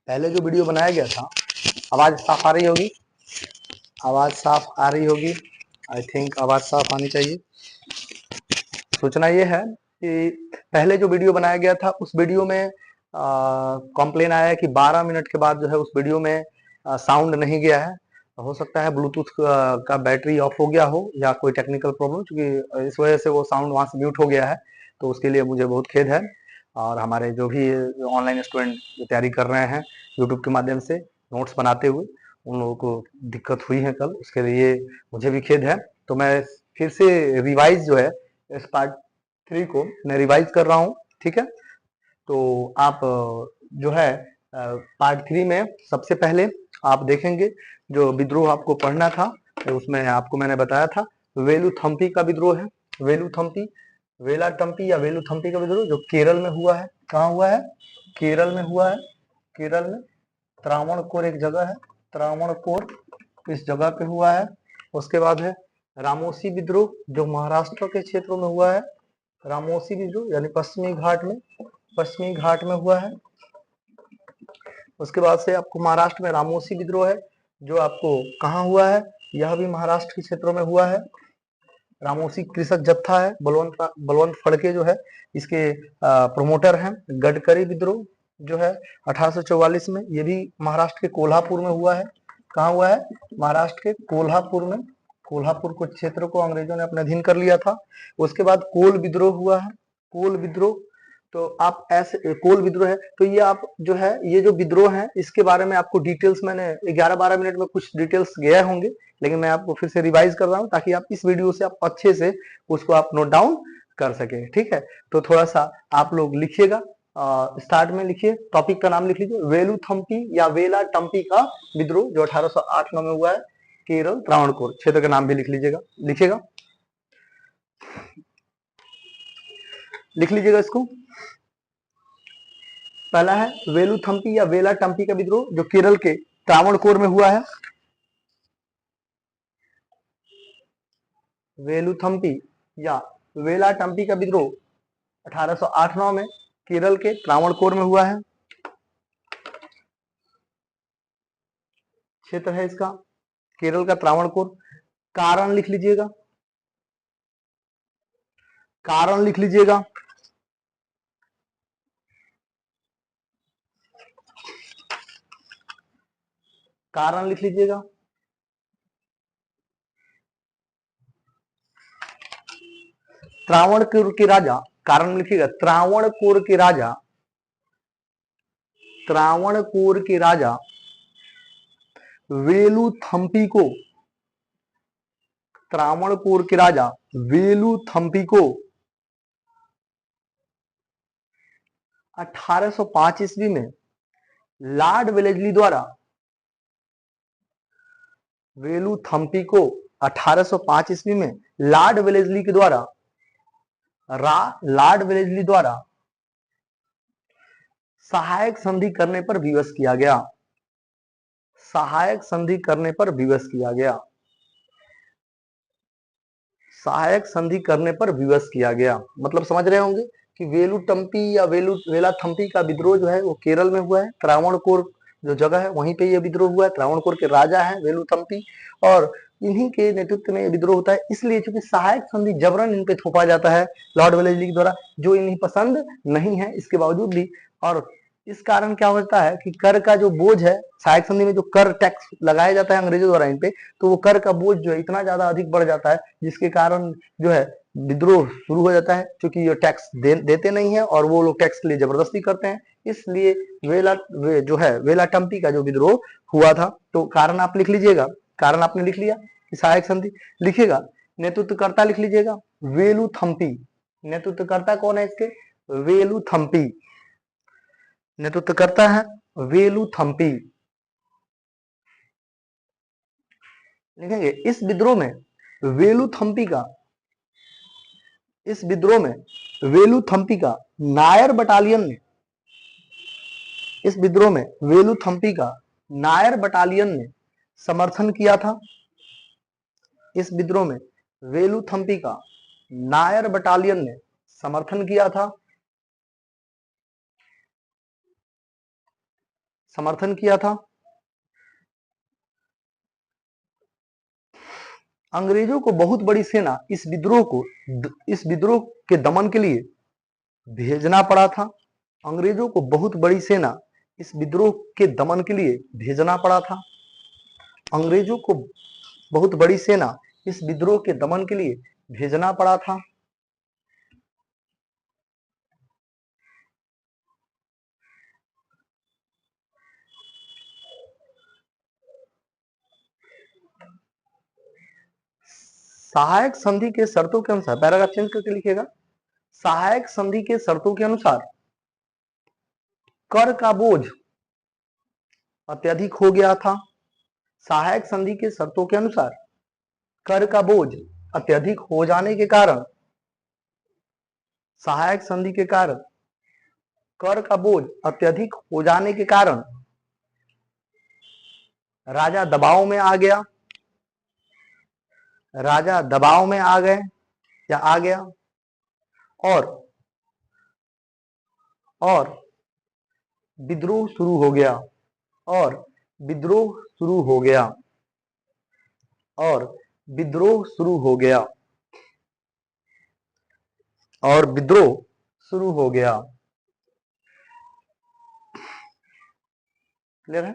पहले जो वीडियो बनाया गया था, आवाज साफ आ रही होगी, आवाज साफ आ रही होगी। आई थिंक आवाज साफ आनी चाहिए। सूचना ये है कि पहले जो वीडियो बनाया गया था उस वीडियो में कॉम्प्लेन आया है कि 12 मिनट के बाद जो है उस वीडियो में साउंड नहीं गया है। हो सकता है ब्लूटूथ का बैटरी ऑफ हो गया हो या कोई टेक्निकल प्रॉब्लम, क्योंकि इस वजह से वो साउंड वहां से म्यूट हो गया है। तो उसके लिए मुझे बहुत खेद है। और हमारे जो भी ऑनलाइन स्टूडेंट जो तैयारी कर रहे हैं यूट्यूब के माध्यम से नोट्स बनाते हुए, उन लोगों को दिक्कत हुई है कल, उसके लिए मुझे भी खेद है। तो मैं फिर से रिवाइज जो है इस पार्ट 3 को मैं रिवाइज कर रहा हूँ, ठीक है। तो आप जो है पार्ट 3 में सबसे पहले आप देखेंगे जो विद्रोह आपको पढ़ना था, तो उसमें आपको मैंने बताया था वेलुथम्पी का विद्रोह है। वेलुथम्पी, वेलाटम्पी या वेलुथम्पी का विद्रोह जो केरल में हुआ है। कहाँ हुआ है? केरल में हुआ है। केरल में त्रावणकोर एक जगह है, त्रावणकोर इस जगह पे हुआ है। उसके बाद है रामोसी विद्रोह जो महाराष्ट्र के क्षेत्रों में हुआ है। रामोसी विद्रोह यानी पश्चिमी घाट में, पश्चिमी घाट में हुआ है। उसके बाद से आपको महाराष्ट्र में रामोसी विद्रोह है जो आपको कहाँ हुआ है? यह भी महाराष्ट्र के क्षेत्रों में हुआ है। रामोसी कृषक जत्था है, बलवंत फड़के जो है इसके प्रोमोटर हैं। गडकरी विद्रोह जो है 1844 में, ये भी महाराष्ट्र के कोल्हापुर में हुआ है। कहाँ हुआ है? महाराष्ट्र के कोल्हापुर में। कोल्हापुर को क्षेत्र को अंग्रेजों ने अपने अधीन कर लिया था। उसके बाद कोल विद्रोह हुआ है। कोल विद्रोह, तो आप ऐसे कोल विद्रोह है, तो ये आप जो है ये जो विद्रोह है इसके बारे में आपको डिटेल्स मैंने 11-12 मिनट में कुछ डिटेल्स गए होंगे, लेकिन मैं आपको फिर से रिवाइज कर रहा हूँ ताकि आप इस वीडियो से आप अच्छे से उसको आप नोट डाउन कर सके, ठीक है। तो थोड़ा सा आप लोग लिखिएगा, स्टार्ट में लिखिए, टॉपिक का नाम लिख लीजिए वेलुथम्पी या वेलाटम्पी का विद्रोह जो 1808-9 में हुआ है केरल त्रावणकोर क्षेत्र का नाम भी लिख लीजिएगा, लिखिएगा, लिख लीजिएगा इसको। पहला है वेलुथम्पी या वेलाटम्पी का विद्रोह जो केरल के त्रावणकोर में हुआ है। वेलुथम्पी या वेलाटम्पी का विद्रोह 1808-9 में केरल के त्रावणकोर में हुआ है। क्षेत्र है इसका केरल का त्रावणकोर। कारण लिख लीजिएगा, कारण लिख लीजिएगा। कारण लिख लीजिएगा। त्रावणकोर के राजा, कारण लिखिएगा, त्रावणकोर के राजा, त्रावणकोर के राजा वेलुथम्पी को, त्रावणकोर के राजा वेलुथम्पी को 1805 ईस्वी में लॉर्ड वेलेस्ली द्वारा, वेलुथम्पी को 1805 ईस्वी में लॉर्ड वेलेस्ली के द्वारा, लॉर्ड वेलेस्ली द्वारा सहायक संधि करने पर विवश किया गया। सहायक संधि करने पर विवश किया गया। सहायक संधि करने पर विवश किया गया, मतलब समझ रहे होंगे कि वेलुटम्पी या वेलाथम्पी का विद्रोह जो है वो केरल में हुआ है। त्रावणकोर जो जगह है वहीं पे ये विद्रोह हुआ है। त्रावणकोर के राजा हैं वेलुथम्पी और इन्हीं के नेतृत्व में विद्रोह होता है। इसलिए चूंकि सहायक संधि जबरन इन पे थोपा जाता है लॉर्ड वेलेस्ली के द्वारा, जो इन्हें पसंद नहीं है इसके बावजूद भी, और इस कारण क्या होता है कि कर का जो बोझ है, सहायक संधि में जो कर टैक्स लगाया जाता है अंग्रेजों द्वारा इन पे, तो वो कर का बोझ जो है इतना ज्यादा अधिक बढ़ जाता है जिसके कारण जो है विद्रोह शुरू हो जाता है। क्योंकि ये टैक्स देते नहीं है और वो लोग टैक्स के लिए जबरदस्ती करते हैं, इसलिए जो है वेलाटम्पी का जो विद्रोह हुआ था। तो कारण आप लिख लीजिएगा, कारण आपने लिख लिया कि सहायक संधि, लिखिएगा नेतृत्वकर्ता लिख लीजिएगा वेलुथम्पी। नेतृत्वकर्ता कौन है इसके? वेलुथम्पी। नेतृत्वकर्ता है वेलुथम्पी। लिखेंगे इस विद्रोह में वेलुथम्पी का, इस विद्रोह में वेलुथम्पी का नायर बटालियन ने, इस विद्रोह में वेलुथम्पी का नायर बटालियन ने समर्थन किया था। इस विद्रोह में वेलुथम्पी का नायर बटालियन ने समर्थन किया था। समर्थन किया था। अंग्रेजों को बहुत बड़ी सेना इस विद्रोह के दमन के लिए भेजना पड़ा था। अंग्रेजों को बहुत बड़ी सेना इस विद्रोह के दमन के लिए भेजना पड़ा था। अंग्रेजों को बहुत बड़ी सेना इस विद्रोह के दमन के लिए भेजना पड़ा था। सहायक संधि के शर्तों के अनुसार, पैराग्राफ चेंज करके लिखिएगा, सहायक संधि के शर्तों के अनुसार कर का बोझ अत्यधिक हो गया था। सहायक संधि के शर्तों के अनुसार कर का बोझ अत्यधिक हो जाने के कारण, सहायक संधि के कारण कर का बोझ अत्यधिक हो जाने के कारण राजा दबाव में आ गया। राजा दबाव में आ गए या आ गया और विद्रोह शुरू हो गया। और विद्रोह शुरू हो गया। और विद्रोह शुरू हो गया। और विद्रोह शुरू हो गया। क्लियर है?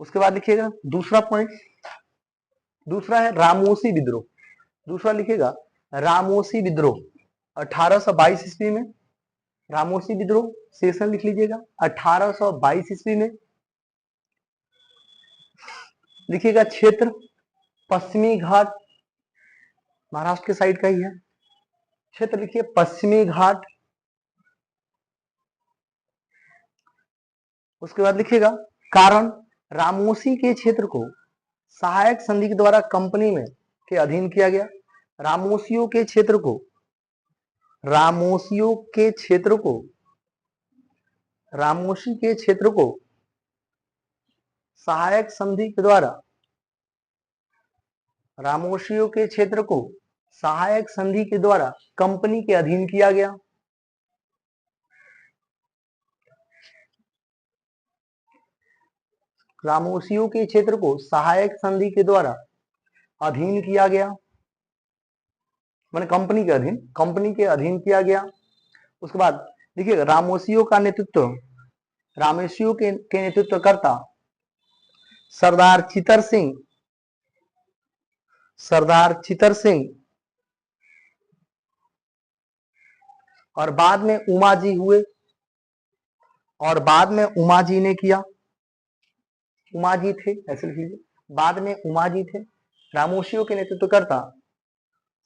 उसके बाद लिखिएगा दूसरा पॉइंट, दूसरा है रामोसी विद्रोह। दूसरा लिखिएगा रामोसी विद्रोह 1822 ईस्वी में। रामोसी विद्रोह सेशन लिख लीजिएगा 1822 ईस्वी में। लिखिएगा क्षेत्र पश्चिमी घाट, महाराष्ट्र के साइड का ही है। क्षेत्र लिखिए पश्चिमी घाट। उसके बाद लिखिएगा कारण, रामोसी के क्षेत्र को सहायक संधि के द्वारा कंपनी में के अधीन किया गया। रामोसियों के क्षेत्र को, रामोसियों के क्षेत्र को, रामोसी के क्षेत्र को सहायक संधि के द्वारा, रामोसियों के क्षेत्र को सहायक संधि के द्वारा कंपनी के अधीन किया गया। रामोसियों के क्षेत्र को सहायक संधि के द्वारा अधीन किया गया, माने कंपनी के अधीन, कंपनी के अधीन किया गया। उसके बाद देखिए रामोसियों का नेतृत्व, रामोसियों के नेतृत्वकर्ता सरदार चितर सिंह, सरदार चितर सिंह और बाद में उमाजी हुए। और बाद में उमाजी ने किया, उमाजी थे, ऐसे लिख लीजिए, बाद में उमाजी थे। रामोसियों के नेतृत्वकर्ता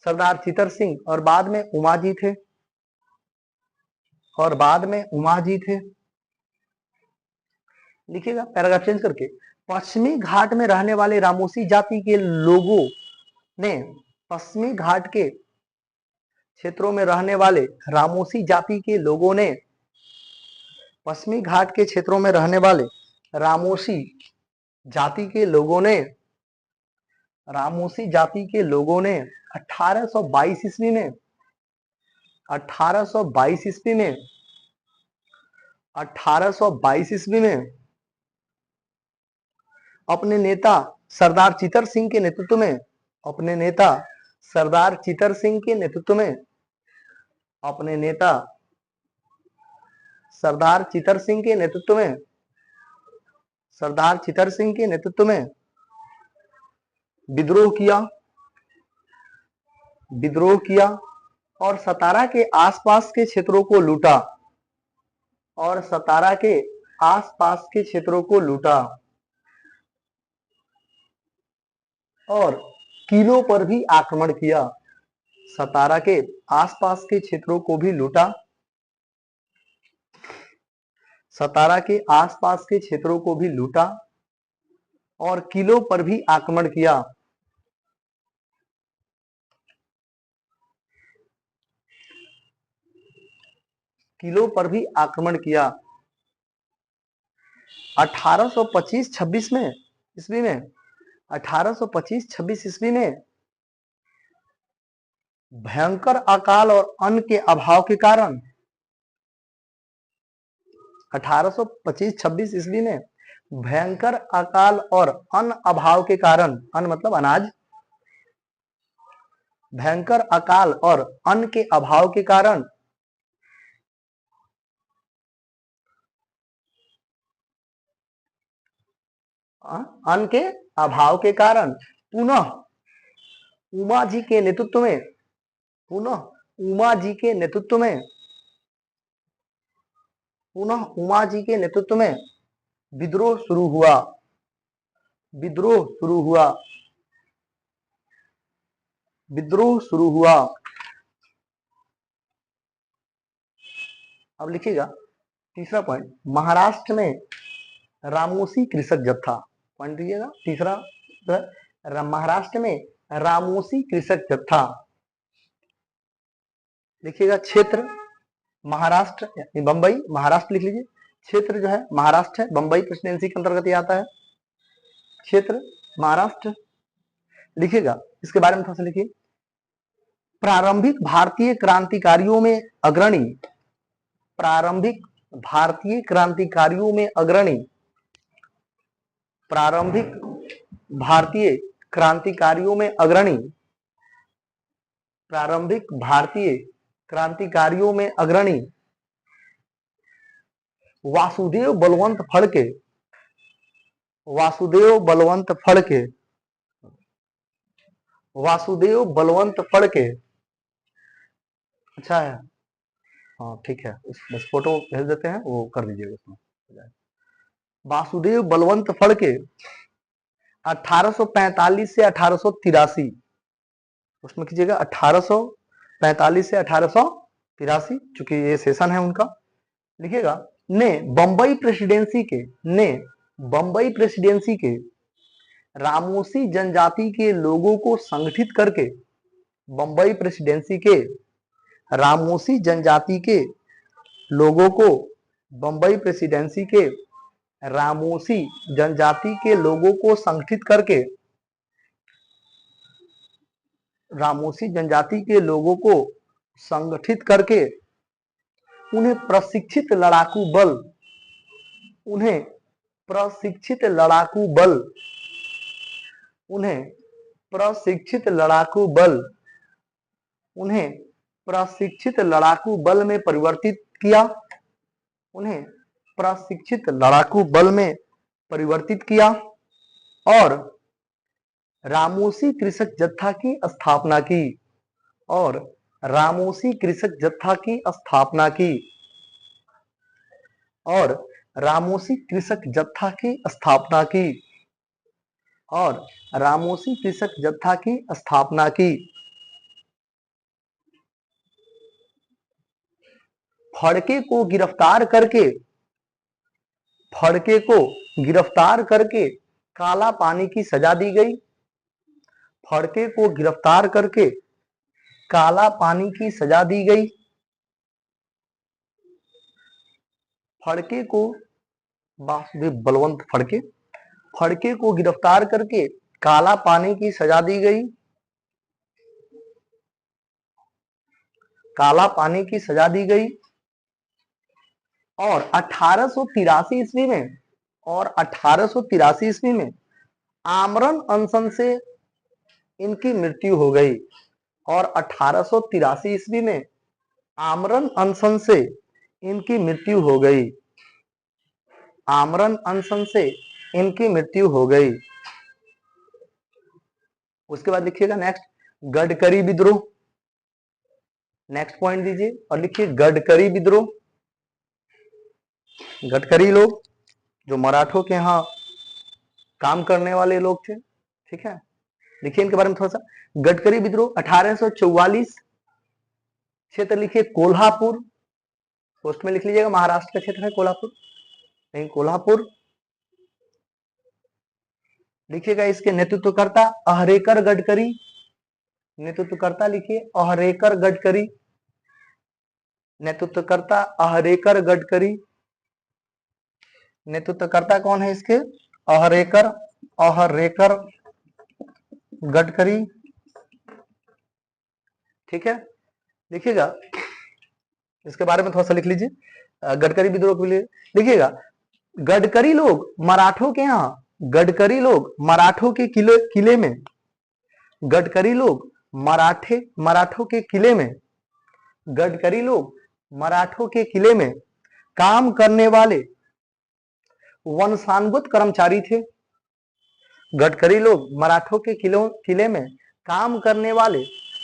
सरदार चितर सिंह और बाद में उमाजी थे। और बाद में उमाजी थे। लिखिएगा पैराग्राफ चेंज करके, पश्चिमी घाट में रहने वाले रामोसी जाति के लोगों ने, पश्चिमी घाट के क्षेत्रों में रहने वाले रामोसी जाति के लोगों ने, पश्चिमी घाट के क्षेत्रों में रहने वाले रामोसी जाति के लोगों ने, रामोसी जाति के लोगों ने 1822 ईस्वी में, 1822 ईस्वी में, 1822 ईस्वी में अपने नेता सरदार चितर सिंह के नेतृत्व में, अपने नेता सरदार चितर सिंह के नेतृत्व में, अपने नेता सरदार चितर सिंह के नेतृत्व में, सरदार चितर सिंह के नेतृत्व में विद्रोह किया, विद्रोह किया और सतारा के आसपास के क्षेत्रों को लूटा, और सतारा के आसपास के क्षेत्रों को लूटा और किलों पर भी आक्रमण किया। सतारा के आसपास के क्षेत्रों को भी लूटा, सतारा के आसपास के क्षेत्रों को भी लूटा और किलों पर भी आक्रमण किया। किलों पर भी आक्रमण किया। 1825-26 में ईस्वी में, 1825-26 ईस्वी में भयंकर अकाल और अन्न के अभाव के कारण 1825-26 ईस्वी में भयंकर अकाल और अन्न अभाव के कारण, अन्न मतलब अनाज, भयंकर अकाल और अन्न के अभाव के कारण अन्न के अभाव के कारण पुनः उमा जी के नेतृत्व में, पुनः उमा जी के नेतृत्व में, पुनः उमा जी के नेतृत्व में विद्रोह शुरू हुआ, विद्रोह शुरू हुआ, विद्रोह शुरू हुआ। अब लिखिएगा तीसरा पॉइंट, महाराष्ट्र में रामोसी कृषक जत्था, पॉइंट दीजिएगा तीसरा, महाराष्ट्र में रामोसी कृषक जत्था। लिखिएगा क्षेत्र महाराष्ट्र, बंबई, महाराष्ट्र लिख लीजिए, क्षेत्र जो है महाराष्ट्र है, बंबई प्रेसिडेंसी के अंतर्गत ये आता है, क्षेत्र महाराष्ट्र। लिखिएगा इसके बारे में थोड़ा सा लिखिए, प्रारंभिक भारतीय क्रांतिकारियों में अग्रणी, प्रारंभिक भारतीय क्रांतिकारियों में अग्रणी, प्रारंभिक भारतीय क्रांतिकारियों में अग्रणी, प्रारंभिक भारतीय क्रांतिकारियों में अग्रणी वासुदेव बलवंत फड़के, वासुदेव बलवंत फड़के, वासुदेव बलवंत फड़के। अच्छा है, हाँ ठीक है, बस फोटो भेज देते हैं, वो कर दीजिएगा उसमें। वासुदेव बलवंत फड़के 1845 से 1883, उसमें कीजिएगा 1845 से 1883, चूंकि ये सेशन है उनका। लिखिएगा ने बंबई प्रेसिडेंसी के, ने बंबई प्रेसिडेंसी के रामोसी जनजाति के लोगों को संगठित करके, बंबई प्रेसिडेंसी के रामोसी जनजाति के लोगों को, बंबई प्रेसिडेंसी के रामोसी जनजाति के लोगों को संगठित करके, रामोसी जनजाति के लोगों को संगठित करके उन्हें प्रशिक्षित लड़ाकू बल, उन्हें प्रशिक्षित लड़ाकू बल, उन्हें प्रशिक्षित लड़ाकू बल, उन्हें प्रशिक्षित लड़ाकू बल में परिवर्तित किया, उन्हें प्रशिक्षित लड़ाकू बल में परिवर्तित किया और रामोसी कृषक जत्था की स्थापना की, और रामोसी कृषक जत्था की स्थापना की, और रामोसी कृषक जत्था की स्थापना की, और रामोसी कृषक जत्था की स्थापना की। फड़के को गिरफ्तार करके, फड़के को गिरफ्तार करके काला पानी की सजा दी गई, फड़के को गिरफ्तार करके काला पानी की सजा दी गई, फड़के को, वासुदेव बलवंत फड़के, फड़के को गिरफ्तार करके काला पानी की सजा दी गई, काला पानी की सजा दी गई। और 1883 ईस्वी में, और 1883 ईस्वी में आमरण अनशन से इनकी मृत्यु हो गई, और 1883 ईस्वी में आमरण अनशन से इनकी मृत्यु हो गई, आमरण अनशन से इनकी मृत्यु हो गई। उसके बाद लिखिएगा नेक्स्ट, गडकरी विद्रोह, नेक्स्ट पॉइंट दीजिए और लिखिए गडकरी विद्रोह। गडकरी लोग जो मराठों के यहाँ काम करने वाले लोग थे, ठीक है, लिखिए इनके बारे में थोड़ा सा। गडकरी विद्रोह 1844, क्षेत्र लिखिए कोल्हापुर, पोस्ट में लिख लीजिएगा महाराष्ट्र का क्षेत्र है कोल्हापुर, नहीं कोल्हापुर। लिखिएगा इसके नेतृत्वकर्ता अहरेकर गडकरी, नेतृत्वकर्ता लिखिए अहरेकर गडकरी, नेतृत्वकर्ता अहरेकर गडकरी, नेतृत्वकर्ता कौन है इसके, अहरेकर, अहरेकर गडकरी, ठीक है। लिखिएगा इसके बारे में थोड़ा सा लिख लीजिए, गडकरी विद्रोह के लिए देखिएगा, गडकरी लोग मराठों के यहाँ, गडकरी लोग मराठों के किले में, गडकरी लोग मराठों के किले में, गडकरी लोग मराठों के किले में काम करने वाले वंशानुगत कर्मचारी थे। गडकरी लोग मराठों के किले में काम करने वाले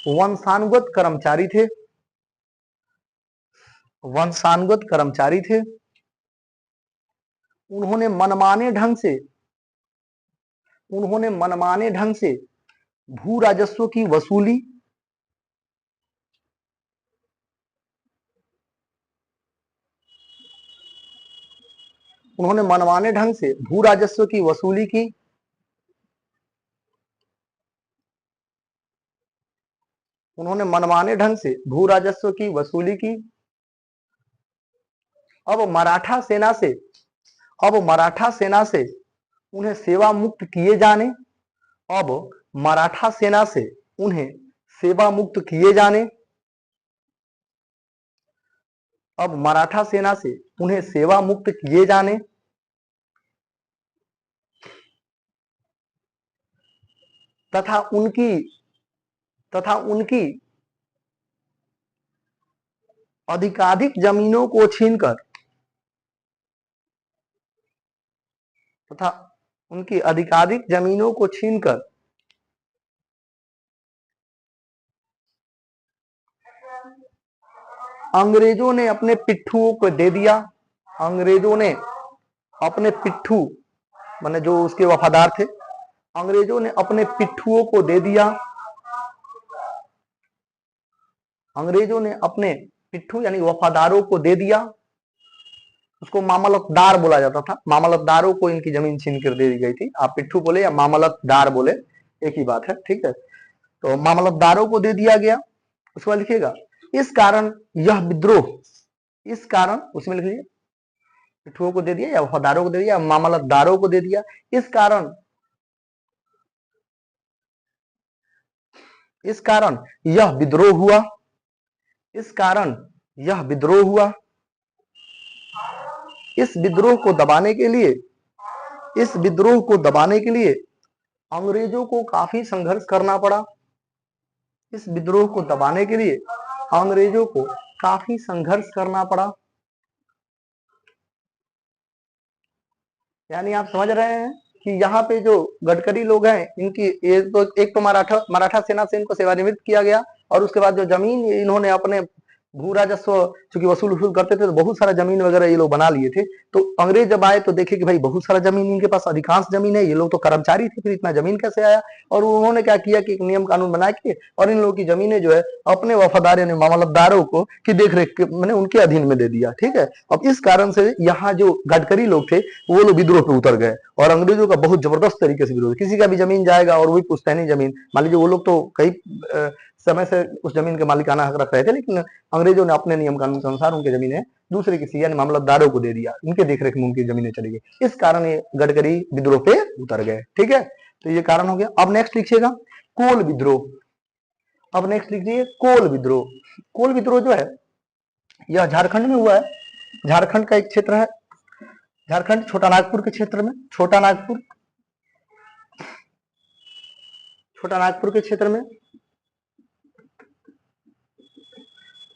वंशानुगत कर्मचारी थे, वंशानुगत कर्मचारी थे। उन्होंने मनमाने ढंग से भू राजस्व की वसूली, उन्होंने मनमाने ढंग से भू राजस्व की वसूली की, उन्होंने मनमाने ढंग से भू राजस्व की वसूली की। अब मराठा सेना से उन्हें सेवा मुक्त किए जाने, अब मराठा सेना से उन्हें सेवा मुक्त किए जाने, अब मराठा सेना से उन्हें सेवा मुक्त किए जाने तथा उनकी अधिकाधिक जमीनों को छीनकर, तथा उनकी अधिकाधिक जमीनों को छीनकर अंग्रेजों ने अपने पिट्ठुओं को दे दिया। अंग्रेजों ने अपने पिट्ठू, माने जो उसके वफादार थे, अंग्रेजों ने अपने पिट्ठुओं को दे दिया। अंग्रेजों ने अपने पिट्ठू यानी वफादारों को दे दिया। उसको मामलतदार बोला जाता था, मामलतदारों को इनकी जमीन छीन कर दे दी गई थी। आप पिट्ठू बोले या मामलतदार बोले एक ही बात है, ठीक है। तो मामलतदारों को दे दिया गया। उसके बाद लिखिएगा, इस कारण यह विद्रोह, इस कारण उसमें लिख लीजिए, पिट्ठुओं को दे दिया या वफादारों को दे दिया, मामलतदारों को दे दिया। इस कारण यह विद्रोह हुआ, इस कारण यह विद्रोह हुआ। इस विद्रोह को दबाने के लिए अंग्रेजों को काफी संघर्ष करना पड़ा। इस विद्रोह को दबाने के लिए अंग्रेजों को काफी संघर्ष करना पड़ा। यानी आप समझ रहे हैं कि यहाँ पे जो गडकरी लोग हैं, इनकी एक तो मराठा सेना से इनको सेवानिवृत्त किया गया, और उसके बाद जो जमीन इन्होंने अपने भू राजस्व चूंकि वसूल करते थे, तो बहुत सारा जमीन वगैरह ये लोग बना लिए थे। तो अंग्रेज जब आए तो देखे कि भाई बहुत सारा जमीन इनके पास, अधिकांश जमीन है, ये लोग तो कर्मचारी थे, फिर इतना जमीन कैसे आया। और उन्होंने क्या किया कि एक नियम कानून बना के और इन लोगों की जमीनें जो है अपने वफादार यानी मामलतदारों को की देखरेख मैंने उनके अधीन में दे दिया, ठीक है। अब इस कारण से यहाँ जो गडकरी लोग थे वो लोग विद्रोह पे उतर गए, और अंग्रेजों का बहुत जबरदस्त तरीके से विरोध। किसी का भी जमीन जाएगा और वही पुश्तैनी जमीन, मान लीजिए वो लोग तो कई समय से उस जमीन के मालिकाना हक रख रहे थे, लेकिन अंग्रेजों ने अपने नियम कानून के अनुसार उनकी जमीनें दूसरे किसी यानी मामलतदारों को दे दिया, इनके देखरेख में उनकी जमीनें चली गई। इस कारण ये गडकरी विद्रोह पे उतर गए, ठीक है। तो ये कारण हो गया। अब नेक्स्ट लिखिएगा कोल विद्रोह। अब नेक्स्ट लिखिए कोल विद्रोह। कोल विद्रोह जो है यह झारखंड में हुआ है। झारखंड का एक क्षेत्र है, झारखंड छोटा नागपुर के क्षेत्र में, छोटा नागपुर के क्षेत्र में।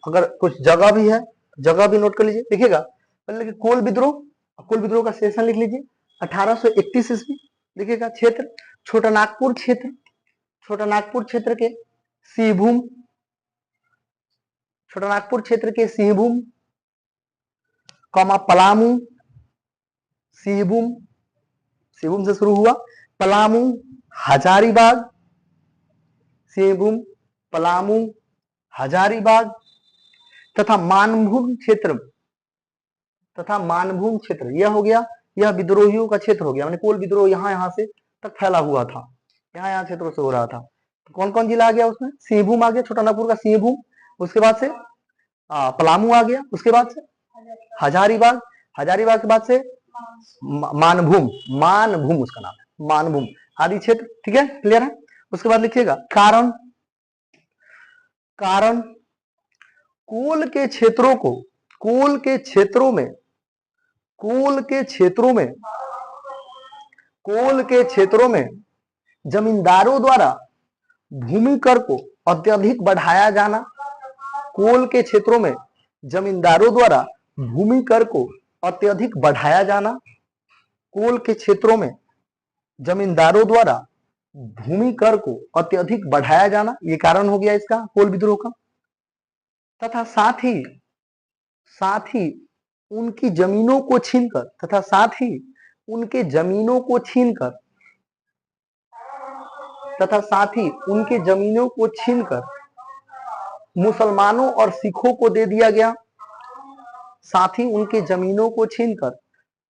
अगर कुछ जगह भी है, जगह भी नोट कर लीजिए, देखिएगा पहले कोल विद्रोह का सेशन लिख लीजिए 1831 ईस्वी। देखिएगा क्षेत्र छोटा नागपुर क्षेत्र के सिंहभूम, छोटा नागपुर क्षेत्र के सिंहभूम पलामू, सिंहभूम से शुरू हुआ, पलामू, हजारीबाग, सिंहभूम, पलामू, हजारीबाग तथा मानभूम क्षेत्र, यह हो गया, यह विद्रोहियों का क्षेत्र हो गया। मैंने कोल विद्रोह यहाँ से तक फैला हुआ था, यहाँ क्षेत्रों से हो रहा था। तो कौन कौन जिला आ गया उसमें? सिंहभूम आ गया, छोटा नागपुर का सिंहभूम, उसके बाद से पलामू आ गया, उसके बाद से हजारीबाग, हजारीबाग के बाद से मानभूम उसका नाम है, मानभूम आदि क्षेत्र, ठीक है, क्लियर है। उसके बाद लिखिएगा कारण कोल कोल के क्षेत्रों में कोल के क्षेत्रों में कोल के क्षेत्रों में जमींदारों द्वारा भूमि कर को अत्यधिक बढ़ाया जाना। कोल के क्षेत्रों में जमींदारों द्वारा भूमि कर को अत्यधिक बढ़ाया जाना। कोल के क्षेत्रों में जमींदारों द्वारा भूमि कर को अत्यधिक बढ़ाया जाना, ये कारण हो गया इसका कोल विद्रोह का। तथा साथ ही उनकी जमीनों को छीनकर तथा साथ ही उनके जमीनों को छीनकर तथा साथ ही उनके जमीनों को छीनकर मुसलमानों और सिखों को दे दिया गया। साथ ही उनके जमीनों को छीनकर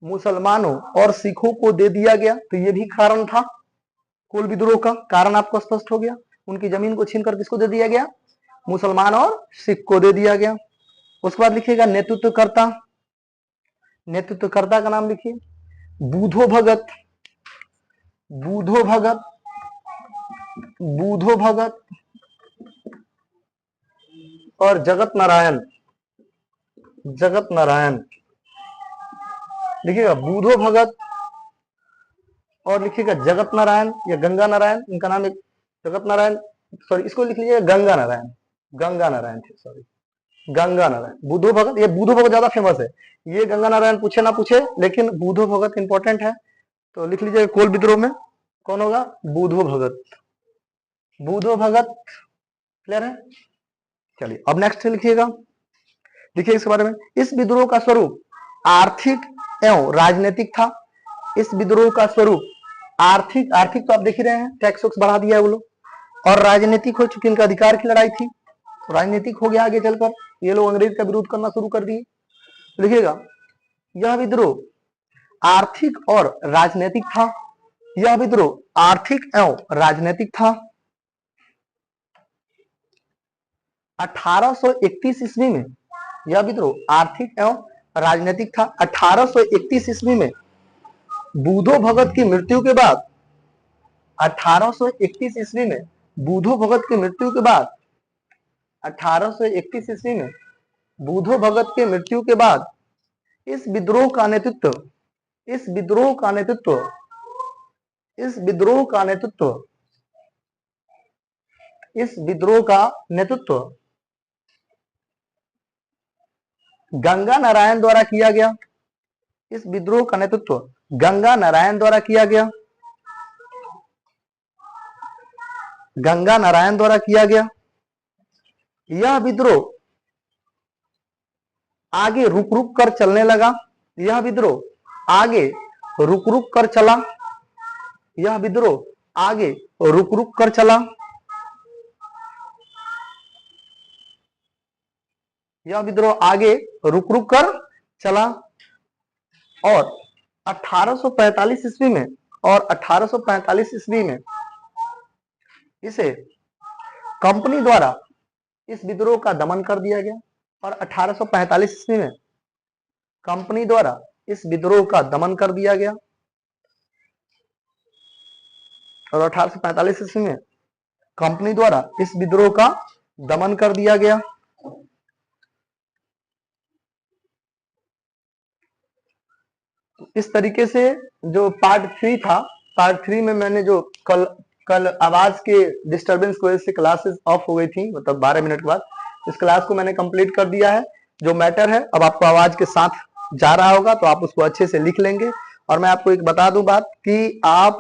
मुसलमानों और सिखों को दे दिया गया। तो ये भी कारण था कोल विद्रोह का। कारण आपको स्पष्ट हो गया। उनकी जमीन को छीनकर किसको दे दिया गया? मुसलमान और सिख को दे दिया गया। उसके बाद लिखिएगा नेतृत्वकर्ता। नेतृत्वकर्ता का नाम लिखिए बूधो भगत। बूधो भगत, बूधो भगत और जगत नारायण। जगत नारायण लिखिएगा बूधो भगत और लिखिएगा जगत नारायण या गंगा नारायण। इनका नाम एक जगत नारायण, सॉरी इसको लिख लीजिएगा गंगा नारायण। गंगा नारायण थे, सॉरी गंगा नारायण। बूधो भगत, ये बूधो भगत ज्यादा फेमस है। ये गंगा नारायण पूछे ना पूछे, लेकिन बूधो भगत इंपॉर्टेंट है। तो लिख लीजिएगा कोल विद्रोह में कौन होगा? बूधो भगत। बूधो भगत क्लियर है? चलिए अब नेक्स्ट लिखिएगा। देखिए इसके बारे में, इस विद्रोह का स्वरूप आर्थिक एवं राजनीतिक था। इस विद्रोह का स्वरूप आर्थिक तो आप देख ही रहे हैं, टैक्स वैक्स बढ़ा दिया है वो लोग, और राजनीतिक हो चुकी इनका अधिकार की लड़ाई थी, तो राजनीतिक हो गया आगे चलकर। ये लोग अंग्रेज का विरोध करना शुरू कर दिए। लिखिएगा यह विद्रोह आर्थिक और राजनीतिक था। यह विद्रोह आर्थिक एवं राजनीतिक था। 1831 ईस्वी में यह विद्रोह आर्थिक एवं राजनीतिक था। 1831 ईस्वी में बूधो भगत की मृत्यु के बाद 1831 ईस्वी में बूधो भगत की मृत्यु के बाद 1831 ईस्वी में बूधो भगत के मृत्यु के बाद इस विद्रोह का नेतृत्व गंगा नारायण द्वारा किया गया। इस विद्रोह का नेतृत्व गंगा नारायण द्वारा किया गया। गंगा नारायण द्वारा किया गया। यह विद्रोह आगे रुक रुक कर चलने लगा। यह विद्रोह आगे रुक रुक कर चला। यह विद्रोह आगे रुक रुक कर चला। यह विद्रोह आगे रुक रुक कर चला और 1845 ईस्वी में इसे कंपनी द्वारा इस विद्रोह का दमन कर दिया गया। और 1845 ईस्वी में कंपनी द्वारा इस विद्रोह का दमन कर दिया गया। और 1845 ईस्वी में कंपनी द्वारा इस विद्रोह का दमन कर दिया गया। इस तरीके से जो पार्ट 3 था, पार्ट 3 में मैंने जो कल आवाज के डिस्टरबेंस की वजह से क्लासेस ऑफ हो गई थी, मतलब 12 मिनट के बाद, इस क्लास को मैंने कंप्लीट कर दिया है। जो मैटर है अब आपको आवाज के साथ जा रहा होगा, तो आप उसको अच्छे से लिख लेंगे। और मैं आपको एक बता दूं बात कि आप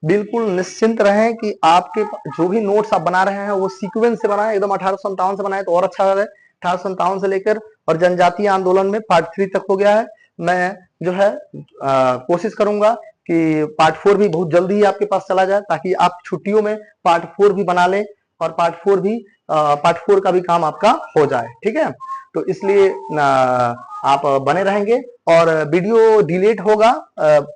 बिल्कुल निश्चिंत रहें कि आपके जो भी नोट्स आप बना रहे हैं वो सीक्वेंस से बनाएं, एकदम 1857 से बनाएं तो और अच्छा है। 1857 से लेकर और जनजातीय आंदोलन में पार्ट 3 तक हो गया है। मैं जो है कोशिश करूंगा कि पार्ट 4 भी बहुत जल्दी ही आपके पास चला जाए, ताकि आप छुट्टियों में पार्ट 4 भी बना लें और पार्ट 4 का भी काम आपका हो जाए। ठीक है, तो इसलिए आप बने रहेंगे और वीडियो डिलीट होगा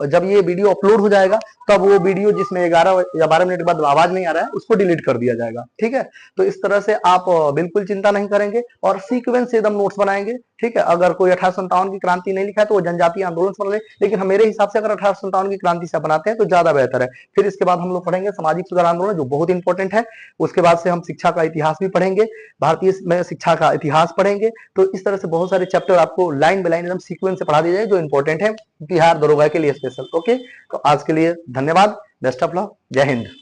जब ये वीडियो अपलोड हो जाएगा तब वो वीडियो जिसमें 11 या 12 मिनट के बाद आवाज नहीं आ रहा है उसको डिलीट कर दिया जाएगा। ठीक है, तो इस तरह से आप बिल्कुल चिंता नहीं करेंगे और सीक्वेंस से एकदम नोट्स बनाएंगे। ठीक है, अगर कोई 1857 की क्रांति नहीं लिखा है तो वो जनजातीय आंदोलन से बना ले, लेकिन मेरे हिसाब से अगर 1857 की क्रांति से बनाते हैं तो ज्यादा बेहतर है। फिर इसके बाद हम लोग पढ़ेंगे सामाजिक सुधार आंदोलन जो बहुत इंपॉर्टेंट है। उसके बाद से हम शिक्षा का इतिहास भी पढ़ेंगे, भारतीय में शिक्षा का इतिहास पढ़ेंगे। तो इस तरह से बहुत सारे चैप्टर आपको लाइन बाय लाइन एकदम सीक्वेंस से पढ़ा दिए जाए जो इंपॉर्टेंट है बिहार दरोगा के लिए स्पेशल। ओके, तो आज के लिए धन्यवाद, बेस्ट ऑफ लक, जय हिंद।